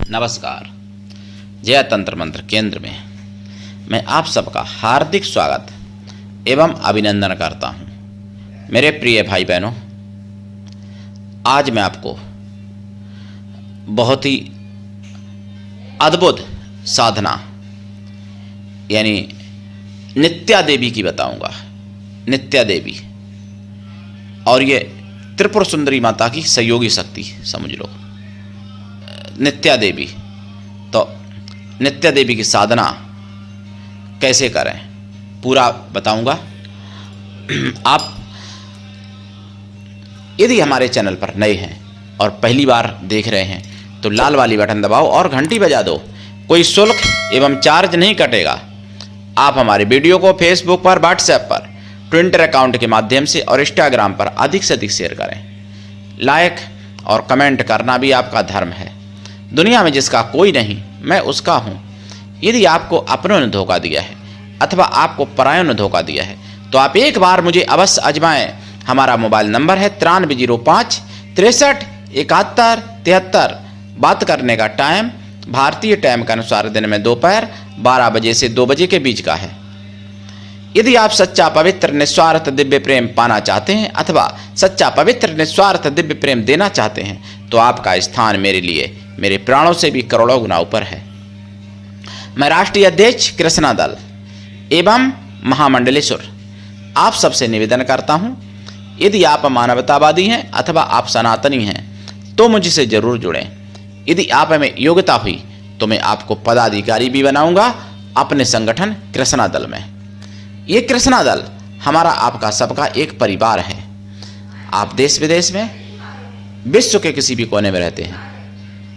नमस्कार। जय तंत्र मंत्र केंद्र में मैं आप सबका हार्दिक स्वागत एवं अभिनंदन करता हूं। मेरे प्रिय भाई बहनों, आज मैं आपको बहुत ही अद्भुत साधना यानी नित्या देवी की बताऊंगा। नित्या देवी, और ये त्रिपुर सुंदरी माता की सहयोगी शक्ति समझ लो। नित्या देवी, तो नित्या देवी की साधना कैसे करें पूरा बताऊंगा। आप यदि हमारे चैनल पर नए हैं और पहली बार देख रहे हैं तो लाल वाली बटन दबाओ और घंटी बजा दो। कोई शुल्क एवं चार्ज नहीं कटेगा। आप हमारे वीडियो को फेसबुक पर, व्हाट्सएप पर, ट्विटर अकाउंट के माध्यम से और इंस्टाग्राम पर अधिक से अधिक शेयर करें। लाइक और कमेंट करना भी आपका धर्म है। दुनिया में जिसका कोई नहीं, मैं उसका हूँ। यदि आपको अपनों ने धोखा दिया है अथवा आपको परायों ने धोखा दिया है तो आप एक बार मुझे अवश्य आजमाएं। हमारा मोबाइल नंबर है 9305 63 71 73। बात करने का टाइम भारतीय टाइम के अनुसार दिन में दोपहर 12 बजे से 2 बजे के बीच का है। यदि आप सच्चा पवित्र निस्वार्थ दिव्य प्रेम पाना चाहते हैं अथवा सच्चा पवित्र निस्वार्थ दिव्य प्रेम देना चाहते हैं तो आपका स्थान मेरे लिए मेरे प्राणों से भी करोड़ों गुना ऊपर है। मैं राष्ट्रीय अध्यक्ष कृष्णा दल एवं महामंडलेश्वर आप सबसे निवेदन करता हूं, यदि आप मानवतावादी हैं अथवा आप सनातनी हैं तो मुझसे जरूर जुड़ें। यदि आप में योग्यता हुई तो मैं आपको पदाधिकारी भी बनाऊंगा अपने संगठन कृष्णा दल में। ये कृष्णा दल हमारा आपका सबका एक परिवार है। आप देश विदेश में, विश्व के किसी भी कोने में रहते हैं,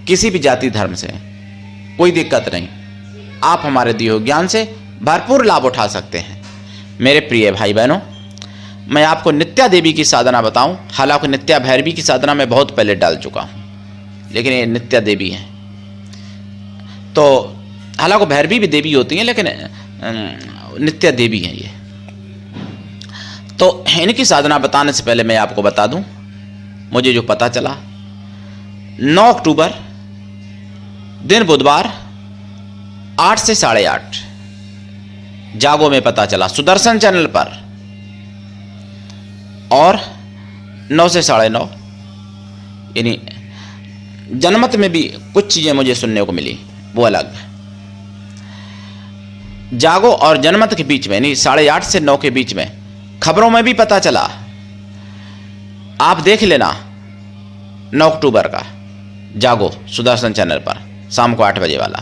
किसी भी जाति धर्म से, कोई दिक्कत नहीं। आप हमारे दिए हुए ज्ञान से भरपूर लाभ उठा सकते हैं। मेरे प्रिय भाई बहनों, मैं आपको नित्या देवी की साधना बताऊं। हालांकि नित्या भैरवी की साधना मैं बहुत पहले डाल चुका हूं, लेकिन ये नित्या देवी है। तो हालांकि भैरवी भी देवी होती हैं, लेकिन नित्या देवी है ये। तो इनकी साधना बताने से पहले मैं आपको बता दूं, मुझे जो पता चला 9 अक्टूबर दिन बुधवार 8 से 8:30 जागो में पता चला सुदर्शन चैनल पर, और 9 से 9:30 यानी जनमत में भी कुछ चीजें मुझे सुनने को मिली, वो अलग। जागो और जनमत के बीच में यानी 8:30 से 9 के बीच में खबरों में भी पता चला। आप देख लेना 9 अक्टूबर का जागो सुदर्शन चैनल पर शाम को 8 बजे वाला।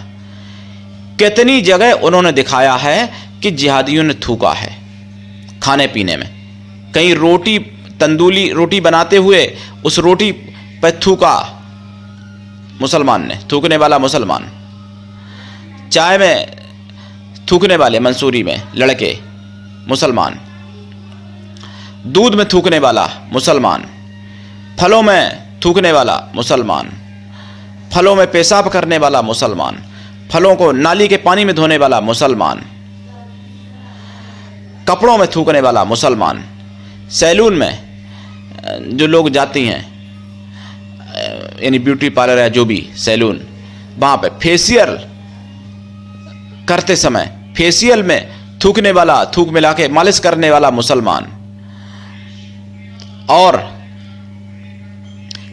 कितनी जगह उन्होंने दिखाया है कि जिहादियों ने थूका है खाने पीने में। कहीं रोटी, तंदूरी रोटी बनाते हुए उस रोटी पर थूका मुसलमान ने, थूकने वाला मुसलमान। चाय में थूकने वाले, मंसूरी में लड़के मुसलमान। दूध में थूकने वाला मुसलमान। फलों में थूकने वाला मुसलमान। फलों में पेशाब करने वाला मुसलमान। फलों को नाली के पानी में धोने वाला मुसलमान। कपड़ों में थूकने वाला मुसलमान। सैलून में जो लोग जाती हैं यानी ब्यूटी पार्लर है, जो भी सैलून, वहां पे फेशियल करते समय फेशियल में थूकने वाला, थूक मिला के मालिश करने वाला मुसलमान। और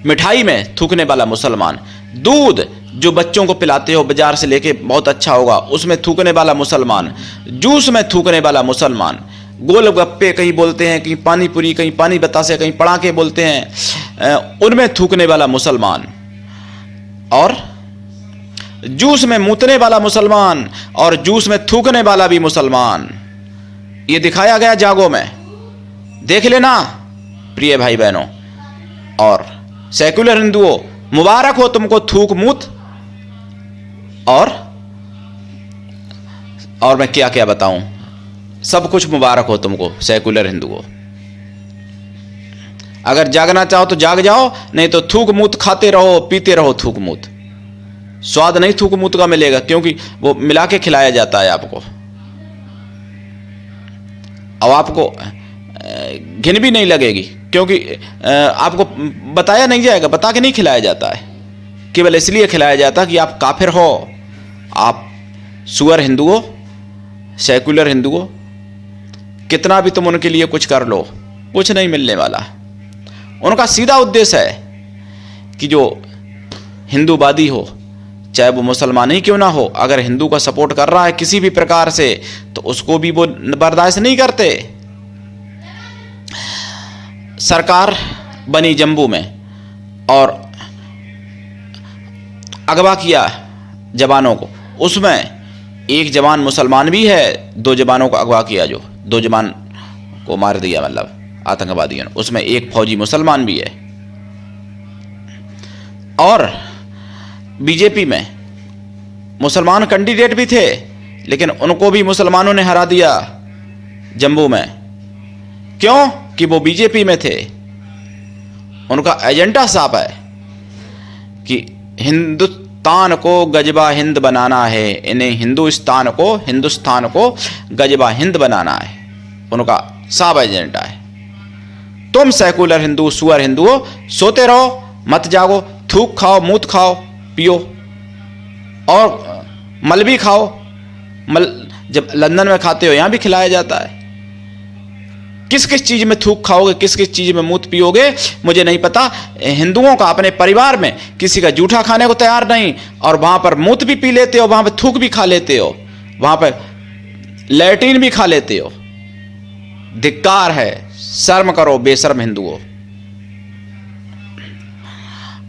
मिठाई में थूकने वाला मुसलमान। दूध जो बच्चों को पिलाते हो बाजार से लेके, बहुत अच्छा होगा, उसमें थूकने वाला मुसलमान। जूस में थूकने वाला मुसलमान। गोलगप्पे कहीं बोलते हैं, कहीं पानी पूरी, कहीं पानी बतासे, कहीं पड़ाके बोलते हैं, उनमें थूकने वाला मुसलमान। और जूस में मूतने वाला मुसलमान और जूस में थूकने वाला भी मुसलमान। ये दिखाया गया जागो में, देख लेना प्रिय भाई बहनों। और सेक्युलर हिंदुओं, मुबारक हो तुमको थूक मूत। और मैं क्या क्या बताऊं, सब कुछ मुबारक हो तुमको सेक्युलर हिंदुओं। अगर जागना चाहो तो जाग जाओ, नहीं तो थूक मूत खाते रहो, पीते रहो थूक मूत। स्वाद नहीं थूक मूत का मिलेगा, क्योंकि वो मिला के खिलाया जाता है आपको। अब आपको घिन भी नहीं लगेगी, क्योंकि आपको बताया नहीं जाएगा, बता के नहीं खिलाया जाता है केवल इसलिए खिलाया जाता कि आप काफिर हो, आप सुअर हिंदू हो, सेकुलर हिंदू हो। कितना भी तुम उनके लिए कुछ कर लो, कुछ नहीं मिलने वाला। उनका सीधा उद्देश्य है कि जो हिंदूवादी हो, चाहे वो मुसलमान ही क्यों ना हो, अगर हिंदू का सपोर्ट कर रहा है किसी भी प्रकार से तो उसको भी वो बर्दाश्त नहीं करते। सरकार बनी जम्मू में और अगवा किया जवानों को, उसमें एक जवान मुसलमान भी है, 2 जवानों को अगवा किया, जो 2 जवान को मार दिया मतलब आतंकवादियों ने, उसमें एक फौजी मुसलमान भी है। और बीजेपी में मुसलमान कैंडिडेट भी थे, लेकिन उनको भी मुसलमानों ने हरा दिया जम्मू में। क्यों? कि वो बीजेपी में थे। उनका एजेंडा साफ है कि हिंदुस्तान को गजबा हिंद बनाना है, इन्हें हिंदुस्तान को गजबा हिंद बनाना है। उनका साफ एजेंडा है। तुम सेकुलर हिंदू, सुअर हिंदू हो, सोते रहो, मत जागो, थूक खाओ, मूत खाओ, पियो और मल भी खाओ। जब लंदन में खाते हो यहां भी खिलाया जाता है। किस किस चीज में थूक खाओगे, किस किस चीज में मूत पियोगे मुझे नहीं पता। हिंदुओं का अपने परिवार में किसी का जूठा खाने को तैयार नहीं, और वहां पर मूत भी पी लेते हो, वहां पर थूक भी खा लेते हो, वहां पर लैट्रिन भी खा लेते हो। धिक्कार है, शर्म करो बेशर्म हिंदुओं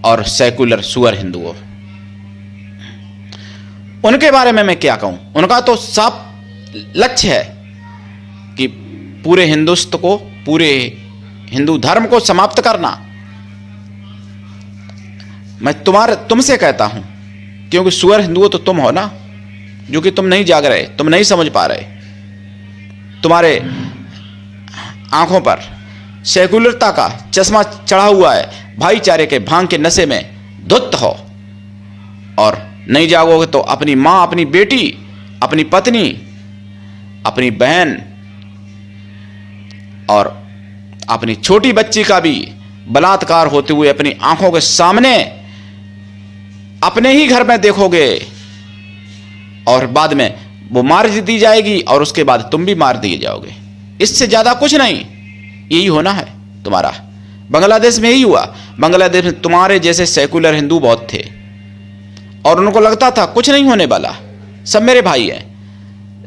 और सेकुलर सुअर हिंदुओं। उनके बारे में मैं क्या कहूं। उनका तो साफ लक्ष्य है कि पूरे हिंदुत्व को, पूरे हिंदू धर्म को समाप्त करना। मैं तुमसे कहता हूं, क्योंकि सुअर हिंदुओं तो तुम हो ना, जो कि तुम नहीं जाग रहे, तुम नहीं समझ पा रहे। तुम्हारे आंखों पर सेकुलरता का चश्मा चढ़ा हुआ है, भाईचारे के भांग के नशे में धुत हो, और नहीं जागोगे तो अपनी मां, अपनी बेटी, अपनी पत्नी, अपनी बहन और अपनी छोटी बच्ची का भी बलात्कार होते हुए अपनी आंखों के सामने अपने ही घर में देखोगे, और बाद में वो मार दी जाएगी और उसके बाद तुम भी मार दिए जाओगे। इससे ज्यादा कुछ नहीं, यही होना है तुम्हारा। बांग्लादेश में यही हुआ। बांग्लादेश में तुम्हारे जैसे सेकुलर हिंदू बहुत थे और उनको लगता था कुछ नहीं होने वाला, सब मेरे भाई हैं।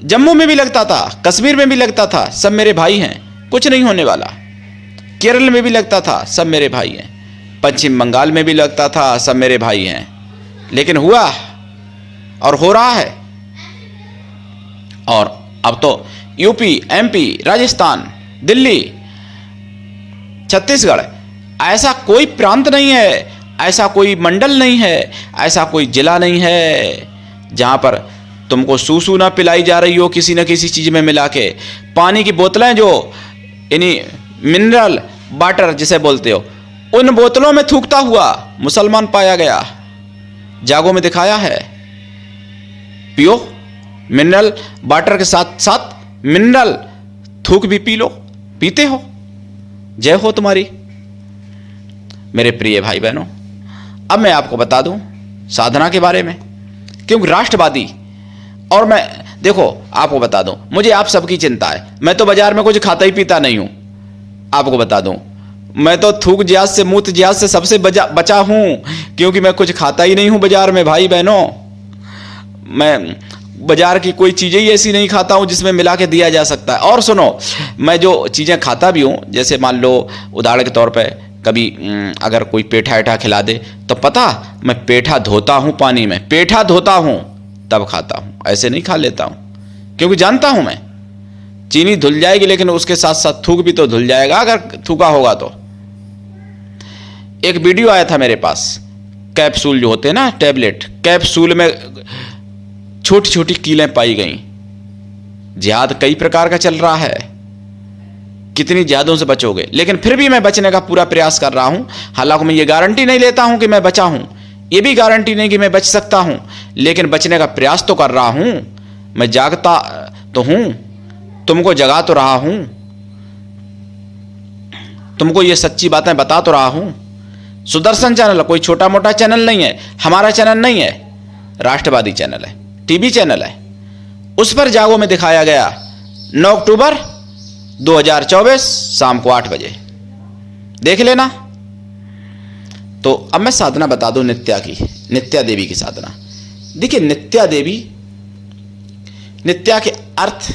जम्मू में भी लगता था, कश्मीर में भी लगता था, सब मेरे भाई हैं, कुछ नहीं होने वाला। केरल में भी लगता था सब मेरे भाई हैं, पश्चिम बंगाल में भी लगता था सब मेरे भाई हैं, लेकिन हुआ और हो रहा है। और अब तो यूपी, एमपी, राजस्थान, दिल्ली, छत्तीसगढ़, ऐसा कोई प्रांत नहीं है, ऐसा कोई मंडल नहीं है, ऐसा कोई जिला नहीं है जहां पर तुमको सूसू ना पिलाई जा रही हो किसी न किसी चीज में मिला के। पानी की बोतलें जो यानी मिनरल वाटर जिसे बोलते हो, उन बोतलों में थूकता हुआ मुसलमान पाया गया, जागो में दिखाया है। पियो मिनरल वाटर के साथ साथ मिनरल थूक भी पी लो, पीते हो, जय हो तुम्हारी। मेरे प्रिय भाई बहनों, अब मैं आपको बता दूं साधना के बारे में, क्योंकि राष्ट्रवादी, और मैं देखो आपको बता दूं, मुझे आप सबकी चिंता है। मैं तो बाजार में कुछ खाता ही पीता नहीं हूं, आपको बता दूं। मैं तो थूक जियाद से, मूत जियाद से सबसे बचा हूं, क्योंकि मैं कुछ खाता ही नहीं हूं बाजार में। भाई बहनों, मैं बाजार की कोई चीजें ही ऐसी नहीं खाता हूं जिसमें मिला के दिया जा सकता है। और सुनो, मैं जो चीजें खाता भी हूं, जैसे मान लो उदाहरण के तौर पर कभी अगर कोई पेठा एठा खिला दे तो पता, मैं पेठा धोता हूं पानी में, पेठा धोता हूं तब खाता हूं, ऐसे नहीं खा लेता हूं, क्योंकि जानता हूं मैं चीनी धुल जाएगी, लेकिन उसके साथ साथ थूक भी तो धुल जाएगा अगर थूका होगा तो। एक वीडियो आया था मेरे पास, कैप्सूल जो होते हैं ना, टैबलेट, कैप्सूल में छोटी छोटी कीलें पाई गई। जिहाद कई प्रकार का चल रहा है, कितनी जिहादों से बचोगे, लेकिन फिर भी मैं बचने का पूरा प्रयास कर रहा हूं। हालांकि मैं ये गारंटी नहीं लेता हूं कि मैं बचा हूं, ये भी गारंटी नहीं कि मैं बच सकता हूं, लेकिन बचने का प्रयास तो कर रहा हूं। मैं जागता तो हूं, तुमको जगा तो रहा हूं, तुमको ये सच्ची बातें बता तो रहा हूं। सुदर्शन चैनल कोई छोटा मोटा चैनल नहीं है, हमारा चैनल नहीं है, राष्ट्रवादी चैनल है, टीवी चैनल है। उस पर जागो में दिखाया गया 9 अक्टूबर 2024 शाम को 8 बजे, देख लेना। तो अब मैं साधना बता दूं नित्या देवी की साधना। देखिए नित्या के अर्थ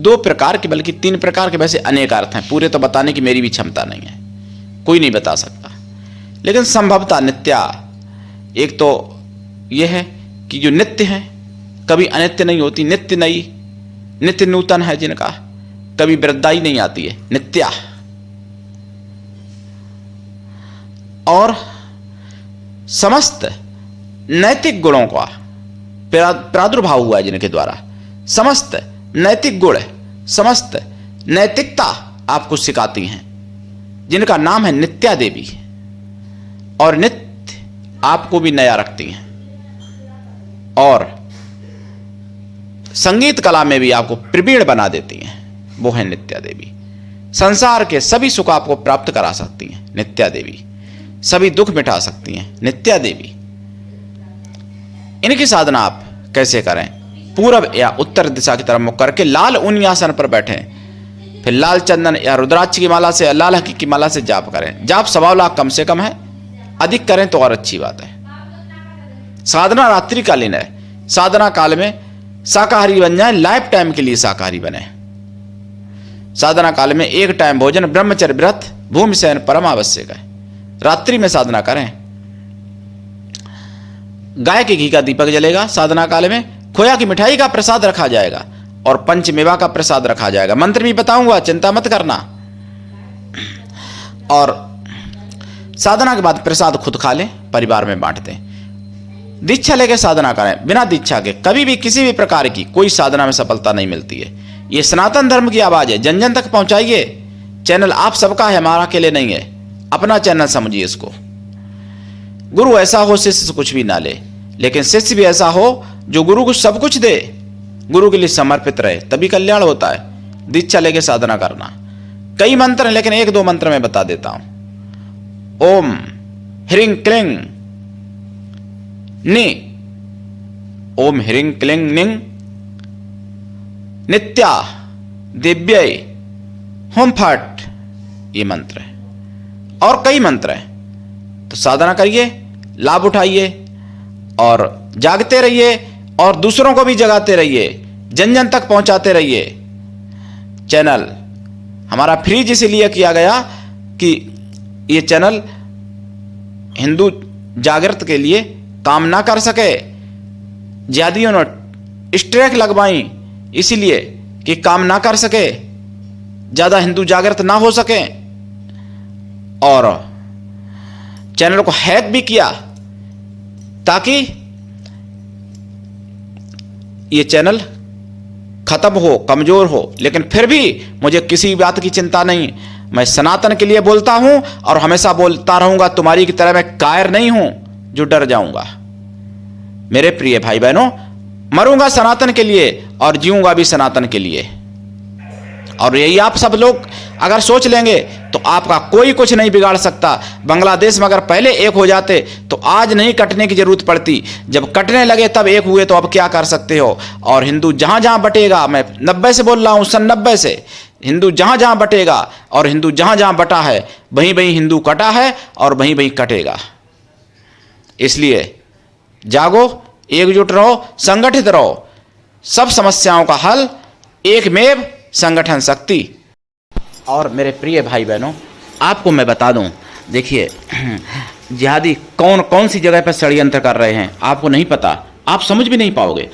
2 प्रकार के, बल्कि 3 प्रकार के, वैसे अनेक अर्थ हैं, पूरे तो बताने की मेरी भी क्षमता नहीं है, कोई नहीं बता सकता। लेकिन संभवतः नित्या एक तो यह है कि जो नित्य है कभी अनित्य नहीं होती, नित्य नई, नित्य नूतन है जिनका, कभी वृद्धाई नहीं आती है, नित्या। और समस्त नैतिक गुणों का प्रादुर्भाव हुआ है जिनके द्वारा, समस्त नैतिक गुण, समस्त नैतिकता आपको सिखाती हैं, जिनका नाम है नित्या देवी। और नित्य आपको भी नया रखती हैं, और संगीत कला में भी आपको प्रवीण बना देती हैं, वो है नित्या देवी। संसार के सभी सुख आपको प्राप्त करा सकती हैं नित्या देवी, सभी दुख मिटा सकती हैं नित्या देवी। इनकी साधना आप कैसे करें? पूर्व या उत्तर दिशा की तरफ मुख करके लाल ऊनी आसन पर बैठें, फिर लाल चंदन या रुद्राक्ष की माला से, लाल हकी की माला से जाप करें। जाप 1.25 लाख कम से कम है, अधिक करें तो और अच्छी बात है। साधना रात्रिकालीन है, साधना काल में शाकाहारी बन जाए, लाइफ टाइम के लिए शाकाहारी बने। साधना काल में 1 टाइम भोजन, ब्रह्मचर्य व्रत, भूमि शयन परम आवश्यक है। रात्रि में साधना करें। गाय के घी का दीपक जलेगा साधना काल में, खोया की मिठाई का प्रसाद रखा जाएगा और पंचमेवा का प्रसाद रखा जाएगा। मंत्र भी बताऊंगा, चिंता मत करना। और साधना के बाद प्रसाद खुद खा लें, परिवार में बांट दें। दीक्षा लेकर साधना करें, बिना दीक्षा के कभी भी किसी भी प्रकार की कोई साधना में सफलता नहीं मिलती है। ये सनातन धर्म की आवाज है, जन जन तक पहुंचाइए। चैनल आप सबका है, हमारा अकेले नहीं है, अपना चैनल समझिए इसको। गुरु ऐसा हो शिष्य से कुछ भी ना ले, लेकिन शिष्य भी ऐसा हो जो गुरु को सब कुछ दे, गुरु के लिए समर्पित रहे, तभी कल्याण होता है। दीक्षा लेके साधना करना। कई मंत्र हैं, लेकिन 1-2 मंत्र मैं बता देता हूं। ओम ह्रीं क्लीं नि, ओम ह्रीं क्लीं निं नित्या दिव्यै हुम फट, ये मंत्र है। और कई मंत्र हैं। तो साधना करिए, लाभ उठाइए और जागते रहिए और दूसरों को भी जगाते रहिए, जन जन तक पहुंचाते रहिए। चैनल हमारा फ्री इसीलिए किया गया कि ये चैनल हिंदू जागृत के लिए काम ना कर सके। ज्यादियों ने स्ट्राइक लगवाई इसीलिए कि काम ना कर सके, ज्यादा हिंदू जागृत ना हो सके। और चैनल को हैक भी किया ताकि ये चैनल खत्म हो, कमजोर हो। लेकिन फिर भी मुझे किसी बात की चिंता नहीं, मैं सनातन के लिए बोलता हूं और हमेशा बोलता रहूंगा। तुम्हारी की तरह मैं कायर नहीं हूं जो डर जाऊंगा। मेरे प्रिय भाई बहनों, मरूंगा सनातन के लिए और जीऊंगा भी सनातन के लिए। और यही आप सब लोग अगर सोच लेंगे तो आपका कोई कुछ नहीं बिगाड़ सकता। बांग्लादेश में अगर पहले एक हो जाते तो आज नहीं कटने की जरूरत पड़ती, जब कटने लगे तब एक हुए, तो अब क्या कर सकते हो। और हिंदू जहां जहां बटेगा, मैं 90 से बोल रहा हूं, सन 90 से, हिंदू जहां जहां बटेगा और हिंदू जहां जहां बटा है वहीं वहीं हिंदू कटा है और वहीं वहीं कटेगा। इसलिए जागो, एकजुट रहो, संगठित रहो। सब समस्याओं का हल एकमेव संगठन शक्ति। और मेरे प्रिय भाई बहनों, आपको मैं बता दूं, देखिए जिहादी कौन कौन सी जगह पर षड्यंत्र कर रहे हैं आपको नहीं पता, आप समझ भी नहीं पाओगे।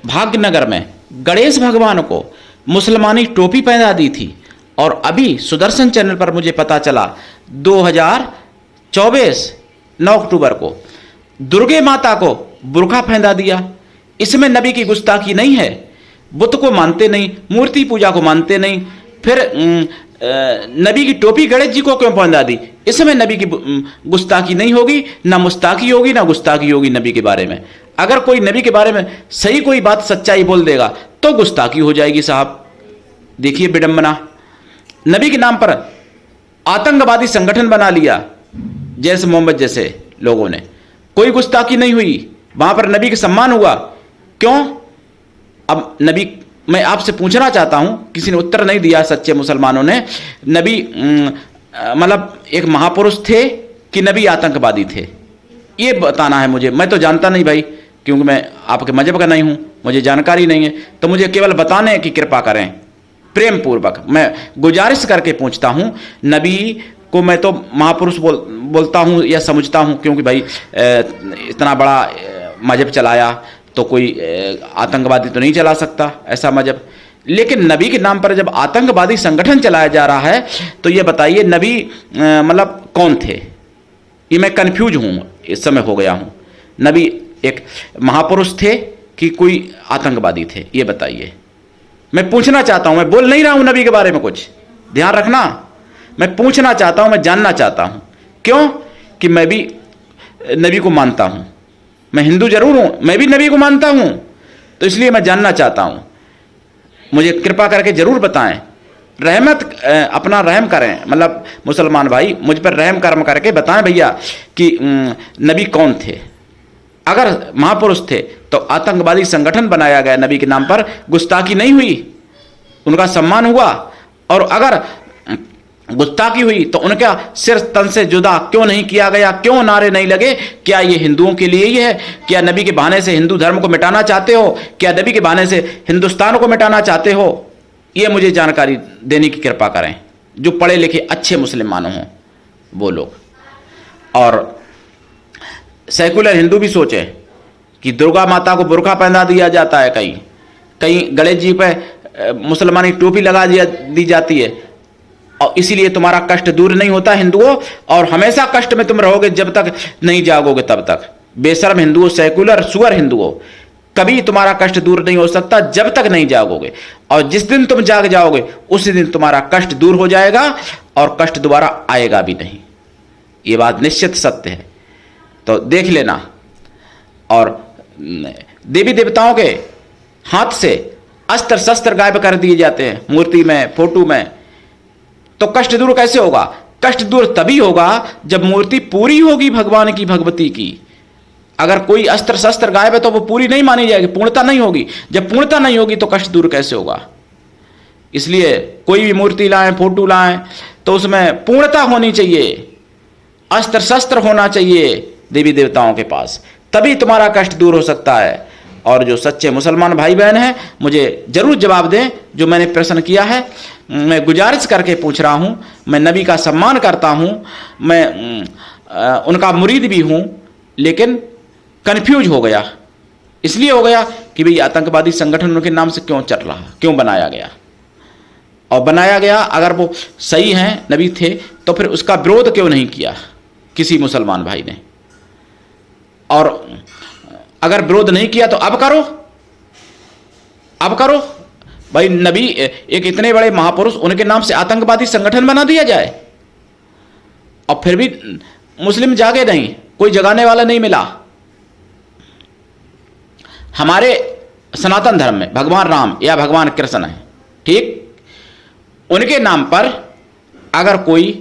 भाग्यनगर में गणेश भगवान को मुसलमानी टोपी पहना दी थी, और अभी सुदर्शन चैनल पर मुझे पता चला 2024 9 अक्टूबर को दुर्गे माता को बुर्का पहना दिया। इसमें नबी की गुस्ताखी नहीं है। बुद्ध को मानते नहीं, मूर्ति पूजा को मानते नहीं, फिर नबी की टोपी गणेश जी को क्यों पहना दी? इसमें नबी की गुस्ताखी नहीं होगी, ना मुस्ताकी होगी, ना गुस्ताखी होगी नबी के बारे में। अगर कोई नबी के बारे में सही कोई बात सच्चाई बोल देगा तो गुस्ताखी हो जाएगी साहब। देखिए विडंबना, नबी के नाम पर आतंकवादी संगठन बना लिया जैसे मोहम्मद जैसे लोगों ने। कोई गुस्ताखी नहीं हुई, वहां पर नबी का सम्मान हुआ। क्यों? अब नबी, मैं आपसे पूछना चाहता हूं, किसी ने उत्तर नहीं दिया सच्चे मुसलमानों ने। नबी मतलब एक महापुरुष थे कि नबी आतंकवादी थे, ये बताना है मुझे। मैं तो जानता नहीं भाई, क्योंकि मैं आपके मजहब का नहीं हूं, मुझे जानकारी नहीं है। तो मुझे केवल बताने की कृपा करें, प्रेम पूर्वक मैं गुजारिश करके पूछता हूं। नबी को मैं तो महापुरुष बोलता हूं या समझता हूं, क्योंकि भाई इतना बड़ा मजहब चलाया तो कोई आतंकवादी तो नहीं चला सकता ऐसा मजहब। लेकिन नबी के नाम पर जब आतंकवादी संगठन चलाया जा रहा है तो ये बताइए नबी मतलब कौन थे? ये मैं कंफ्यूज हूं, इस समय हो गया हूं। नबी एक महापुरुष थे कि कोई आतंकवादी थे, ये बताइए। मैं पूछना चाहता हूं, मैं बोल नहीं रहा हूं नबी के बारे में कुछ, ध्यान रखना। मैं पूछना चाहता हूं, मैं जानना चाहता हूं। क्यों? कि मैं भी नबी को मानता हूं, मैं हिंदू जरूर हूं, मैं भी नबी को मानता हूं, तो इसलिए मैं जानना चाहता हूं। मुझे कृपा करके जरूर बताएं, रहमत अपना रहम करें, मतलब मुसलमान भाई मुझ पर रहम कर्म करके बताएं भैया कि नबी कौन थे। अगर महापुरुष थे तो आतंकवादी संगठन बनाया गया नबी के नाम पर, गुस्ताखी नहीं हुई, उनका सम्मान हुआ। और अगर गुस्ताखी हुई तो उनका सिर तन से जुदा क्यों नहीं किया गया? क्यों नारे नहीं लगे? क्या ये हिंदुओं के लिए ही है? क्या नबी के बहाने से हिंदू धर्म को मिटाना चाहते हो? क्या नबी के बहाने से हिंदुस्तान को मिटाना चाहते हो? ये मुझे जानकारी देने की कृपा करें, जो पढ़े लिखे अच्छे मुसलमान हों वो लोग। और सेकुलर हिंदू भी सोचे कि दुर्गा माता को बुर्का पहना दिया जाता है, कहीं कहीं गणेश जी पे मुसलमानी टोपी लगा दी जाती है, और इसीलिए तुम्हारा कष्ट दूर नहीं होता हिंदुओं, और हमेशा कष्ट में तुम रहोगे जब तक नहीं जागोगे तब तक। बेशर्म हिंदुओं, सेकुलर सुअर हिंदुओं, कभी तुम्हारा कष्ट दूर नहीं हो सकता जब तक नहीं जागोगे। और जिस दिन तुम जाग जाओगे उसी दिन तुम्हारा कष्ट दूर हो जाएगा और कष्ट दोबारा आएगा भी नहीं। ये बात निश्चित सत्य है, तो देख लेना। और देवी देवताओं के हाथ से अस्त्र शस्त्र गायब कर दिए जाते हैं मूर्ति में, फोटो में, तो कष्ट दूर कैसे होगा? कष्ट दूर तभी होगा जब मूर्ति पूरी होगी भगवान की, भगवती की। अगर कोई अस्त्र शस्त्र गायब है तो वो पूरी नहीं मानी जाएगी, पूर्णता नहीं होगी। जब पूर्णता नहीं होगी तो कष्ट दूर कैसे होगा? इसलिए कोई भी मूर्ति लाएं, फोटो लाएं, तो उसमें पूर्णता होनी चाहिए, अस्त्र शस्त्र होना चाहिए देवी देवताओं के पास, तभी तुम्हारा कष्ट दूर हो सकता है। और जो सच्चे मुसलमान भाई बहन हैं मुझे जरूर जवाब दें जो मैंने प्रश्न किया है। मैं गुजारिश करके पूछ रहा हूं, मैं नबी का सम्मान करता हूं, मैं उनका मुरीद भी हूं, लेकिन कन्फ्यूज हो गया। इसलिए हो गया कि भाई आतंकवादी संगठन उनके नाम से क्यों चल रहा, क्यों बनाया गया? और बनाया गया, अगर वो सही हैं, नबी थे, तो फिर उसका विरोध क्यों नहीं किया किसी मुसलमान भाई ने? और अगर विरोध नहीं किया तो अब करो, अब करो भाई। नबी एक इतने बड़े महापुरुष, उनके नाम से आतंकवादी संगठन बना दिया जाए, और फिर भी मुस्लिम जागे नहीं, कोई जगाने वाला नहीं मिला। हमारे सनातन धर्म में भगवान राम या भगवान कृष्ण है, ठीक, उनके नाम पर अगर कोई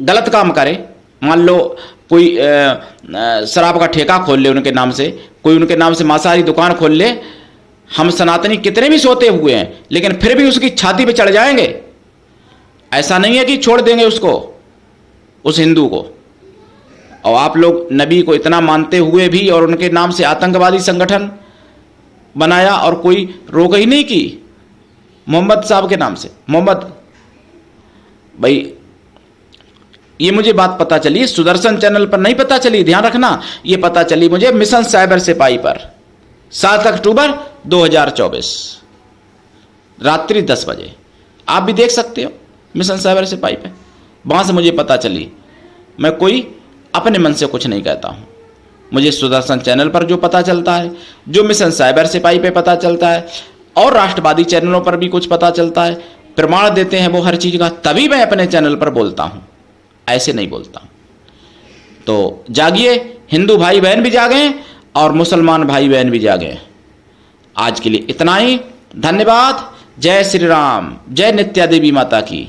गलत काम करे, मान लो कोई शराब का ठेका खोल ले उनके नाम से, कोई उनके नाम से मांसाहारी दुकान खोल ले, हम सनातनी कितने भी सोते हुए हैं लेकिन फिर भी उसकी छाती पे चढ़ जाएंगे। ऐसा नहीं है कि छोड़ देंगे उसको, उस हिंदू को। और आप लोग नबी को इतना मानते हुए भी और उनके नाम से आतंकवादी संगठन बनाया और कोई रोक ही नहीं की, मोहम्मद साहब के नाम से। मोहम्मद भाई, ये मुझे बात पता चली, सुदर्शन चैनल पर नहीं पता चली, ध्यान रखना, ये पता चली मुझे मिशन साइबर सिपाही पर 7 अक्टूबर 2024 रात्रि 10 बजे। आप भी देख सकते हो मिशन साइबर सिपाही पे, वहां से मुझे पता चली। मैं कोई अपने मन से कुछ नहीं कहता हूं, मुझे सुदर्शन चैनल पर जो पता चलता है, जो मिशन साइबर सिपाही पे पता चलता है, और राष्ट्रवादी चैनलों पर भी कुछ पता चलता है, प्रमाण देते हैं वो हर चीज का, तभी मैं अपने चैनल पर बोलता हूं, ऐसे नहीं बोलता हूं। तो जागिए, हिंदू भाई बहन भी जागे और मुसलमान भाई बहन भी जागे। आज के लिए इतना ही, धन्यवाद। जय श्री राम, जय नित्या देवी माता की।